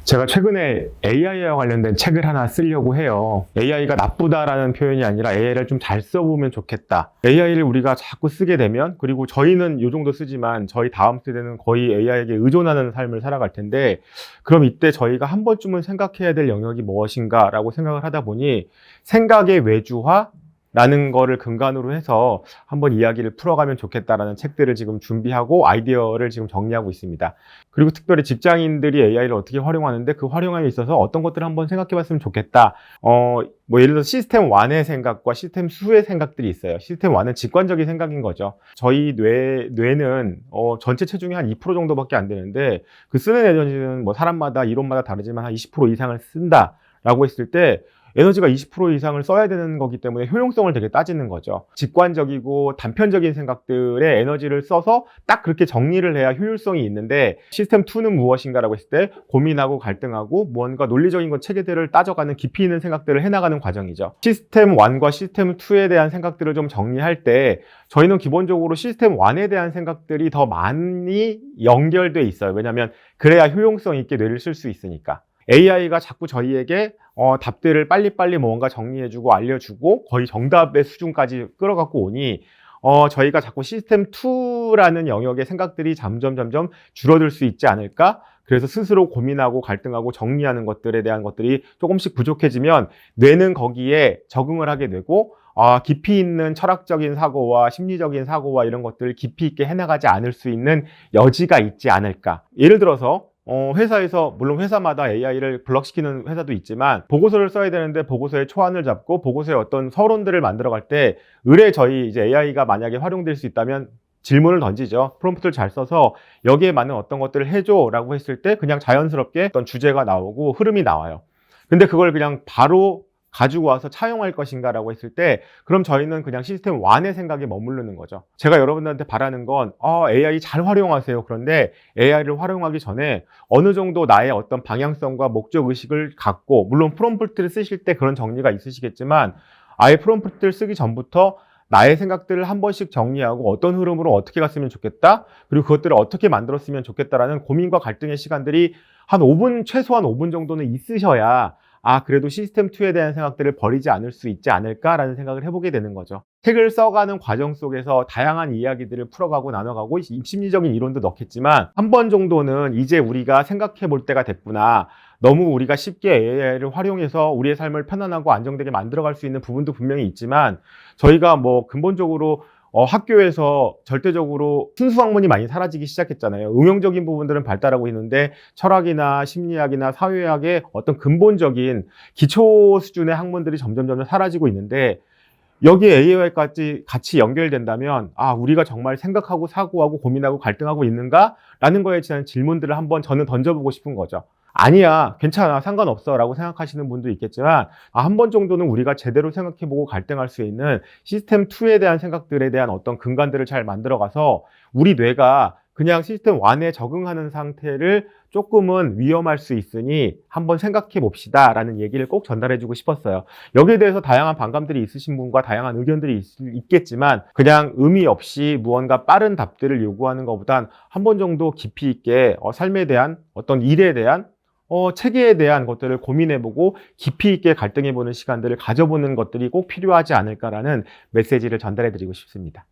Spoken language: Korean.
제가 최근에 AI와 관련된 책을 하나 쓰려고 해요. AI가 나쁘다라는 표현이 아니라 AI를 좀 잘 써보면 좋겠다. AI를 우리가 자꾸 쓰게 되면, 그리고 저희는 이 정도 쓰지만 저희 다음 세대는 거의 AI에게 의존하는 삶을 살아갈 텐데, 그럼 이때 저희가 한 번쯤은 생각해야 될 영역이 무엇인가 라고 생각을 하다 보니 생각의 외주화 라는 거를 근간으로 해서 한번 이야기를 풀어가면 좋겠다라는 책들을 지금 준비하고 아이디어를 지금 정리하고 있습니다. 그리고 특별히 직장인들이 AI를 어떻게 활용하는데 그 활용함에 있어서 어떤 것들을 한번 생각해 봤으면 좋겠다. 예를 들어서 시스템 1의 생각과 시스템 2의 생각들이 있어요. 시스템 1은 직관적인 생각인 거죠. 저희 뇌는 전체 체중의 한 2% 정도밖에 안 되는데 그 쓰는 에너지는 뭐 사람마다 이론마다 다르지만 한 20% 이상을 쓴다라고 했을 때 에너지가 20% 이상을 써야 되는 거기 때문에 효용성을 되게 따지는 거죠. 직관적이고 단편적인 생각들에 에너지를 써서 딱 그렇게 정리를 해야 효율성이 있는데, 시스템 2는 무엇인가라고 했을 때 고민하고 갈등하고 무언가 논리적인 체계들을 따져가는 깊이 있는 생각들을 해나가는 과정이죠. 시스템 1과 시스템 2에 대한 생각들을 좀 정리할 때 저희는 기본적으로 시스템 1에 대한 생각들이 더 많이 연결돼 있어요. 왜냐하면 그래야 효용성 있게 뇌를 쓸 수 있으니까. AI가 자꾸 저희에게 답들을 빨리빨리 뭔가 정리해주고 알려주고 거의 정답의 수준까지 끌어갖고 오니 저희가 자꾸 시스템 2라는 영역의 생각들이 점점 줄어들 수 있지 않을까? 그래서 스스로 고민하고 갈등하고 정리하는 것들에 대한 것들이 조금씩 부족해지면 뇌는 거기에 적응을 하게 되고 깊이 있는 철학적인 사고와 심리적인 사고와 이런 것들을 깊이 있게 해나가지 않을 수 있는 여지가 있지 않을까? 예를 들어서 회사에서, 물론 회사마다 AI를 블럭시키는 회사도 있지만 보고서를 써야 되는데 보고서의 초안을 잡고 보고서의 어떤 서론들을 만들어갈 때 저희 이제 AI가 만약에 활용될 수 있다면 질문을 던지죠. 프롬프트를 잘 써서 여기에 맞는 어떤 것들을 해줘 라고 했을 때 그냥 자연스럽게 어떤 주제가 나오고 흐름이 나와요. 근데 그걸 그냥 바로 가지고 와서 차용할 것인가 라고 했을 때 그럼 저희는 그냥 시스템 1의 생각에 머무르는 거죠. 제가 여러분들한테 바라는 건 AI 잘 활용하세요. 그런데 AI를 활용하기 전에 어느 정도 나의 어떤 방향성과 목적의식을 갖고, 물론 프롬프트를 쓰실 때 그런 정리가 있으시겠지만 아예 프롬프트를 쓰기 전부터 나의 생각들을 한 번씩 정리하고 어떤 흐름으로 어떻게 갔으면 좋겠다, 그리고 그것들을 어떻게 만들었으면 좋겠다라는 고민과 갈등의 시간들이 한 5분, 최소한 5분 정도는 있으셔야 그래도 시스템 2에 대한 생각들을 버리지 않을 수 있지 않을까라는 생각을 해보게 되는 거죠. 책을 써가는 과정 속에서 다양한 이야기들을 풀어가고 나눠가고 심리적인 이론도 넣겠지만 한 번 정도는 이제 우리가 생각해 볼 때가 됐구나. 너무 우리가 쉽게 AI를 활용해서 우리의 삶을 편안하고 안정되게 만들어갈 수 있는 부분도 분명히 있지만 저희가 뭐 근본적으로 학교에서 절대적으로 순수 학문이 많이 사라지기 시작했잖아요. 응용적인 부분들은 발달하고 있는데 철학이나 심리학이나 사회학의 어떤 근본적인 기초 수준의 학문들이 점점 사라지고 있는데, 여기에 AI까지 같이 연결된다면 우리가 정말 생각하고 사고하고 고민하고 갈등하고 있는가? 라는 거에 대한 질문들을 한번 저는 던져보고 싶은 거죠. 아니야, 괜찮아, 상관없어 라고 생각하시는 분도 있겠지만 한 번 정도는 우리가 제대로 생각해보고 갈등할 수 있는 시스템 2에 대한 생각들에 대한 어떤 근간들을 잘 만들어가서 우리 뇌가 그냥 시스템 1에 적응하는 상태를 조금은 위험할 수 있으니 한번 생각해 봅시다 라는 얘기를 꼭 전달해 주고 싶었어요. 여기에 대해서 다양한 반감들이 있으신 분과 다양한 의견들이 있겠지만 그냥 의미 없이 무언가 빠른 답들을 요구하는 것보단 한 번 정도 깊이 있게 삶에 대한 어떤 일에 대한 체계에 대한 것들을 고민해보고 깊이 있게 갈등해보는 시간들을 가져보는 것들이 꼭 필요하지 않을까라는 메시지를 전달해드리고 싶습니다.